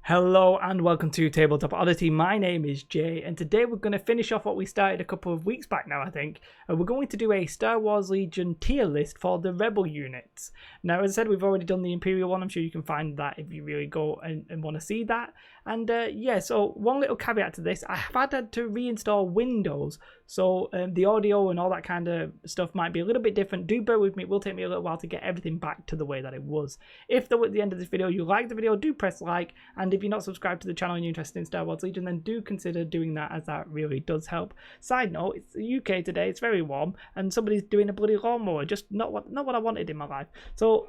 Hello and welcome to Tabletop Oddity. My name is Jay, and today we're going to finish off what we started a couple of weeks back now, I think. We're going to do a Star Wars Legion tier list for the Rebel units. Now, as I said, we've already done the Imperial one. I'm sure you can find that if you really go and want to see that. And yeah, so one little caveat to this, I have had to reinstall Windows, so the audio and all that kind of stuff might be a little bit different. Do bear with me, it will take me a little while to get everything back to the way that it was. If though at the end of this video you like the video, do press like, and if you're not subscribed to the channel and you're interested in Star Wars Legion, then do consider doing that, as that really does help. Side note, it's the UK today, it's very warm, and somebody's doing a bloody lawnmower, just not what I wanted in my life. So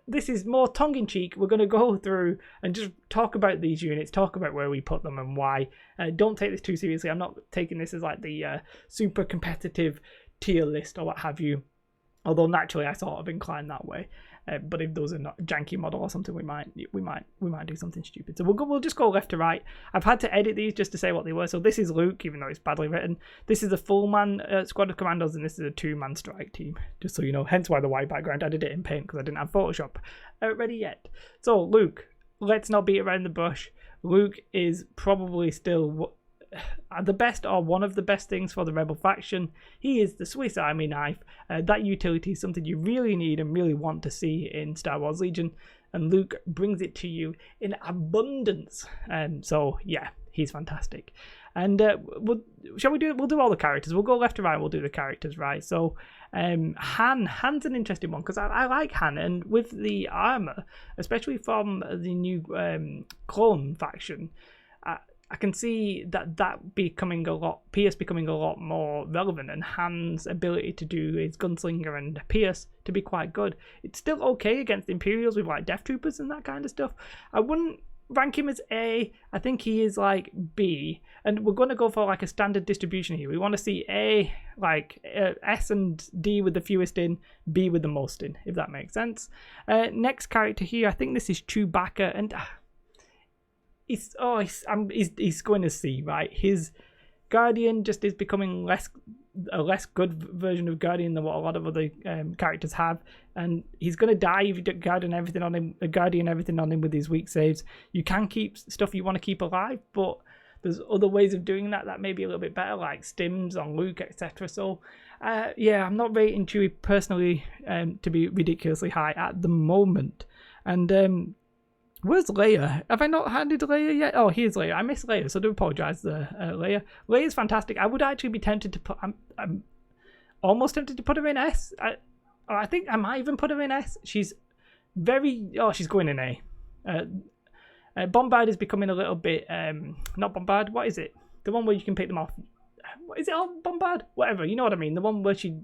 this is more tongue-in-cheek. We're going to go through and just talk about these units, talk about where we put them and why. Don't take this too seriously. I'm not taking this as like the super competitive tier list or what have you, although naturally I sort of incline that way. But if those are not janky model or something, we might do something stupid. So we'll just go left to right. I've had to edit these just to say what they were. So this is Luke, even though it's badly written. This is a full man squad of commandos, and this is a 2-man strike team. Just so you know, hence why the white background. I did it in Paint because I didn't have Photoshop ready yet. So Luke, let's not beat around the bush. Luke is probably still the best, or one of the best things for the Rebel faction. He is the Swiss Army knife. That utility is something you really need and really want to see in Star Wars Legion, and Luke brings it to you in abundance. So yeah, he's fantastic. And shall we do it? We'll do all the characters. We'll go left to right. We'll do the characters, right? So Han's an interesting one because I like Han, and with the armor, especially from the new clone faction, I can see that becoming Pierce becoming a lot more relevant, and Han's ability to do his gunslinger and Pierce to be quite good. It's still okay against Imperials with like Death Troopers and that kind of stuff. I wouldn't rank him as A. I think he is like B, and we're going to go for like a standard distribution here. We want to see A, like S and D with the fewest in, B with the most in, if that makes sense. Next character here, I think this is Chewbacca, and he's going to C, right? His Guardian just is becoming a less good version of Guardian than what a lot of other characters have, and he's going to die if you don't Guardian everything on him with his weak saves. You can keep stuff you want to keep alive, but there's other ways of doing that may be a little bit better, like stims on Luke, etc. So yeah, I'm not rating Chewie personally to be ridiculously high at the moment. And where's Leia? Have I not handed Leia yet? Oh, here's Leia. I miss Leia, so I do apologise there, Leia. Leia's fantastic. I would actually be tempted to put... I'm almost tempted to put her in S. I think I might even put her in S. She's very... Oh, she's going in A. Bombard is becoming a little bit... not Bombard. What is it? The one where you can pick them off. What is it on Bombard? Whatever. You know what I mean. The one where she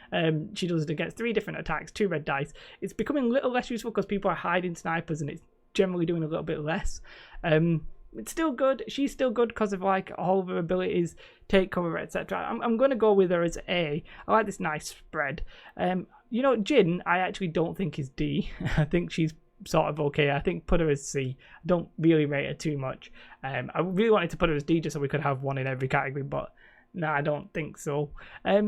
does it against 3 different attacks, 2 red dice. It's becoming a little less useful because people are hiding snipers, and it's generally doing a little bit less. It's still good. She's still good because of like all of her abilities, take cover, etc. I'm going to go with her as A. I like this nice spread. You know, Jin, I actually don't think is D. I think she's sort of okay. I think put her as C. I don't really rate her too much. I really wanted to put her as D just so we could have one in every category, but no, I don't think so.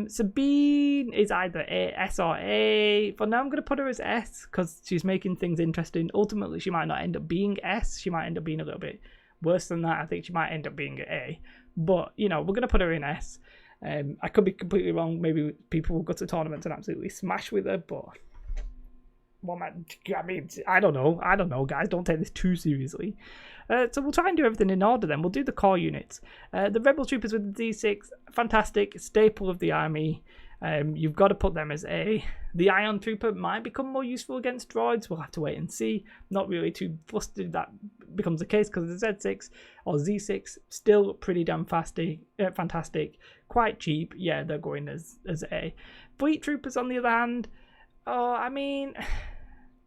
Sabine is either S or A. For now, I'm going to put her as S because she's making things interesting. Ultimately, she might not end up being S. She might end up being a little bit worse than that. I think she might end up being A. But, you know, we're going to put her in S. I could be completely wrong. Maybe people will go to tournaments and absolutely smash with her, but... Well, I mean, I don't know, guys. Don't take this too seriously. So we'll try and do everything in order then. We'll do the core units. The Rebel Troopers with the D6, fantastic, staple of the army. You've got to put them as A. The Ion Trooper might become more useful against droids. We'll have to wait and see. Not really too flustered that becomes the case because the Z6 or Z6 still pretty damn fantastic. Quite cheap. Yeah, they're going as A. Fleet Troopers on the other hand, oh, I mean,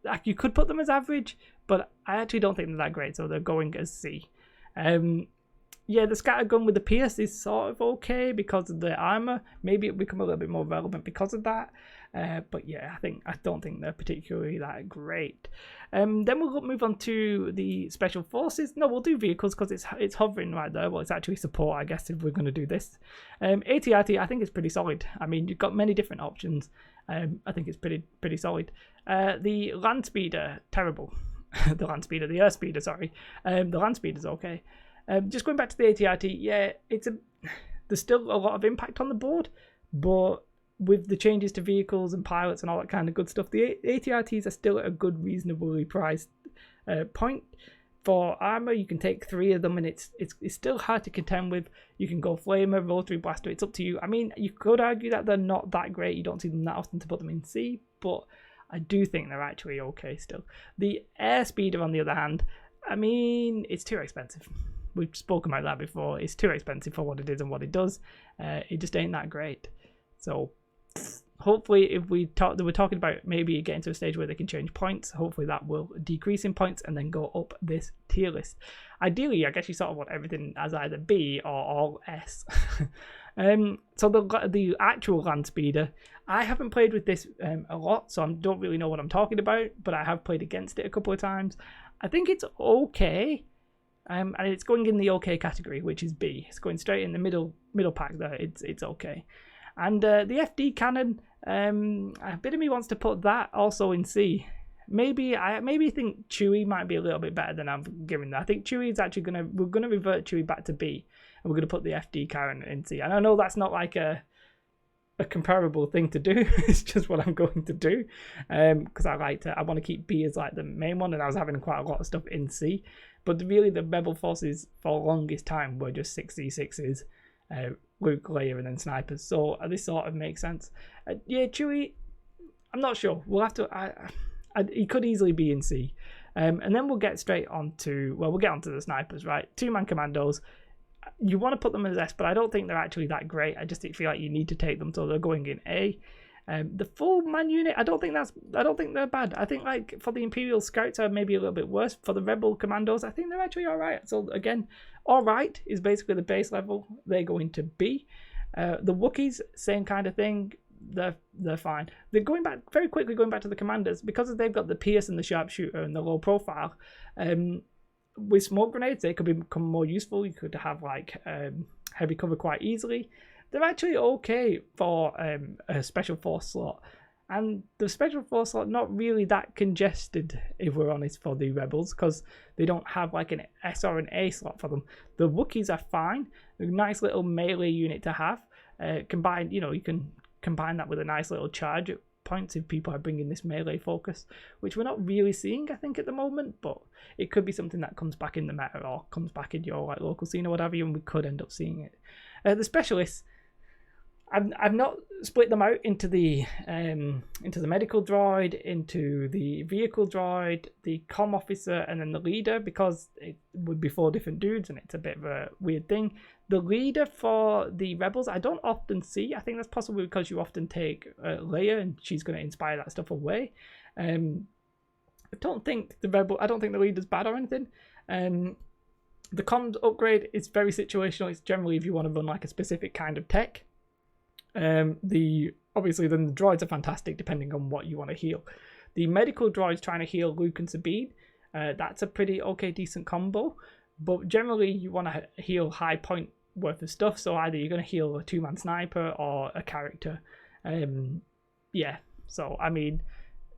like you could put them as average, but I actually don't think they're that great, so they're going as C. Yeah, the scattergun with the Pierce is sort of okay because of the armor. Maybe it'll become a little bit more relevant because of that. But yeah, I don't think they're particularly that great. Then we'll move on to the special forces. No, we'll do vehicles because it's hovering right there. Well, it's actually support, I guess, if we're going to do this. AT-AT, I think it's pretty solid. I mean, you've got many different options. I think it's pretty solid. The Land Speeder, terrible. the land speeder, the air speeder, sorry. The land speeder's okay. Just going back to the ATRT, yeah, there's still a lot of impact on the board, but with the changes to vehicles and pilots and all that kind of good stuff, the ATRTs are still at a good, reasonably priced point. For armor, you can take 3 of them, and it's still hard to contend with. You can go flamer, rotary blaster. It's up to you. I mean, you could argue that they're not that great. You don't see them that often to put them in C, but I do think they're actually okay still. The air speeder, on the other hand, I mean, it's too expensive. We've spoken about that before. It's too expensive for what it is and what it does. It just ain't that great. So hopefully, if we're talking about maybe getting to a stage where they can change points, hopefully that will decrease in points and then go up this tier list. Ideally, I guess you sort of want everything as either B or all S. So the actual land speeder, I haven't played with this a lot, so I don't really know what I'm talking about, but I have played against it a couple of times. I think it's okay, and it's going in the okay category, which is B. It's going straight in the middle pack there. It's okay. And the FD cannon, a bit of me wants to put that also in C. Maybe I think Chewie might be a little bit better than I'm giving that. I think Chewie is actually we're gonna revert Chewie back to B, and we're gonna put the FD cannon in C. And I know that's not like a comparable thing to do. It's just what I'm going to do, because I want to keep B as like the main one, and I was having quite a lot of stuff in C. But really, the rebel forces for the longest time were just 6C6s. Luke, Leia, and then snipers. So this sort of makes sense. Yeah, Chewie, I'm not sure. We'll have to. He could easily be in C, and then we'll get straight onto. Well, we'll get onto the snipers, right? 2-man commandos. You want to put them as S, but I don't think they're actually that great. I just feel like you need to take them, so they're going in A. The full man unit, I don't think they're bad. I think like for the Imperial scouts are maybe a little bit worse. For the rebel commandos, I think they're actually all right. So again, all right is basically the base level. They go into B. The Wookiees, same kind of thing. They're fine. They're going back very quickly. Going back to the commanders, because they've got the Pierce and the sharpshooter and the low profile. With smoke grenades, they could become more useful. You could have like heavy cover quite easily. They're actually okay for a special force slot, and the special force slot not really that congested, if we're honest, for the rebels, because they don't have like an S or an A slot for them. The Wookiees are fine, a nice little melee unit to have. Combined, you can combine that with a nice little charge at points if people are bringing this melee focus, which we're not really seeing, I think, at the moment, but it could be something that comes back in the meta or comes back in your like local scene or whatever, and we could end up seeing it. The specialists, I've not split them out into the medical droid, into the vehicle droid, the comm officer, and then the leader, because it would be 4 different dudes and it's a bit of a weird thing. The leader for the rebels, I don't often see. I think that's possibly because you often take Leia and she's going to inspire that stuff away. I don't think the leader's bad or anything. The comms upgrade is very situational. It's generally if you want to run like a specific kind of tech. Obviously then the droids are fantastic depending on what you want to heal. The medical droids trying to heal Luke and Sabine, that's a pretty okay decent combo, but generally you want to heal high point worth of stuff, so either you're going to heal a 2-man sniper or a character. Yeah, so I mean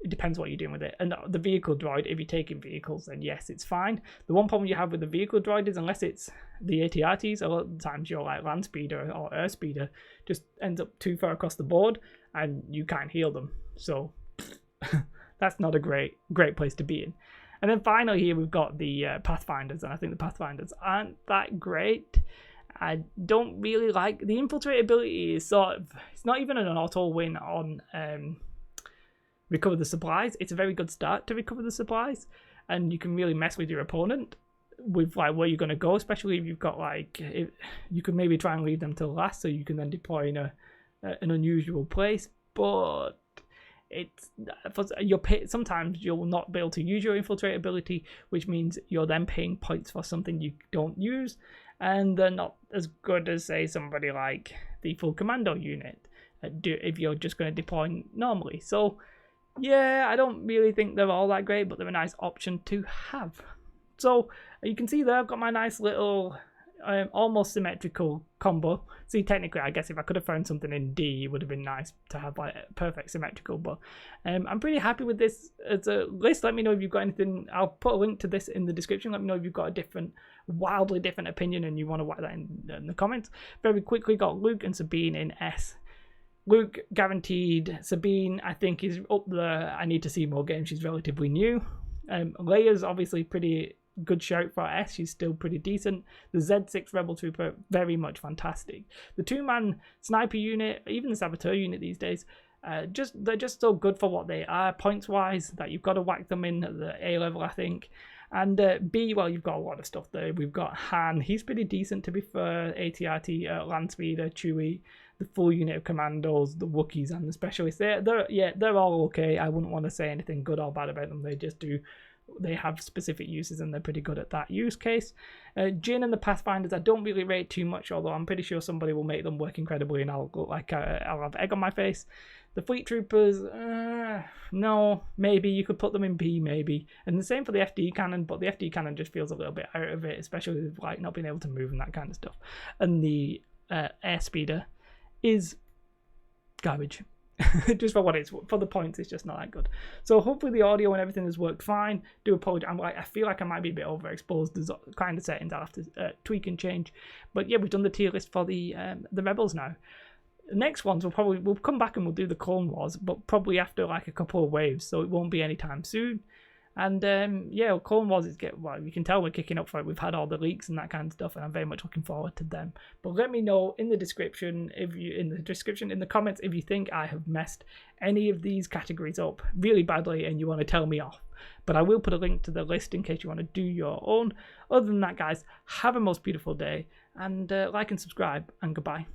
it depends what you're doing with it. And the vehicle droid, if you're taking vehicles, then yes, it's fine. The one problem you have with the vehicle droid is unless it's the ATRTs, a lot of times your like land speeder or air speeder just ends up too far across the board and you can't heal them. So that's not a great place to be in. And then finally here we've got the Pathfinders, and I think the Pathfinders aren't that great. I don't really like the infiltrate ability. Is sort of, it's not even an auto win on recover the supplies. It's a very good start to recover the supplies, and you can really mess with your opponent with like where you're going to go, especially if you've got like you could maybe try and leave them till last so you can then deploy in an unusual place. But it's sometimes you'll not be able to use your infiltrate ability, which means you're then paying points for something you don't use, and they're not as good as say somebody like the full commando unit if you're just going to deploy normally. So yeah, I don't really think they're all that great, but they're a nice option to have. So you can see there I've got my nice little almost symmetrical combo. See, technically, I guess if I could have found something in D, it would have been nice to have like perfect symmetrical. But I'm pretty happy with this as a list. Let me know if you've got anything. I'll put a link to this in the description. Let me know if you've got a different, wildly different opinion and you want to write that in the comments. Very quickly, got Luke and Sabine in S. Luke guaranteed. Sabine, I think, is up there. I need to see more games. She's relatively new. Leia's obviously pretty good shout for S. She's still pretty decent. The Z6 Rebel Trooper, very much fantastic. The 2-man sniper unit, even the saboteur unit these days, they're just so good for what they are points wise that you've got to whack them in at the A level, I think. And B, well, you've got a lot of stuff there. We've got Han, he's pretty decent to be fair. AT-RT, Landspeeder, Chewie, the full unit of commandos, the Wookiees, and the specialists. They're all okay. I wouldn't want to say anything good or bad about them. They have specific uses and they're pretty good at that use case. Jin and the Pathfinders I don't really rate too much, although I'm pretty sure somebody will make them work incredibly and I'll look like I'll have egg on my face. The Fleet Troopers, no, maybe you could put them in B, maybe. And the same for the FD Cannon, but the FD Cannon just feels a little bit out of it, especially with like not being able to move and that kind of stuff. And the Airspeeder is garbage. Just for what it's for the points, it's just not that good. So hopefully the audio and everything has worked fine. Do apologize. I feel like I might be a bit overexposed. There's kind of settings I'll have to tweak and change. But yeah, we've done the tier list for the Rebels now. The next ones we'll come back and we'll do the Clone Wars, but probably after like a couple of waves, so it won't be anytime soon. And yeah, Clone Wars you can tell we're kicking up for it. We've had all the leaks and that kind of stuff, and I'm very much looking forward to them. But let me know in the description in the comments if you think I have messed any of these categories up really badly and you want to tell me off. But I will put a link to the list in case you want to do your own. Other than that, guys, have a most beautiful day and like and subscribe, and goodbye.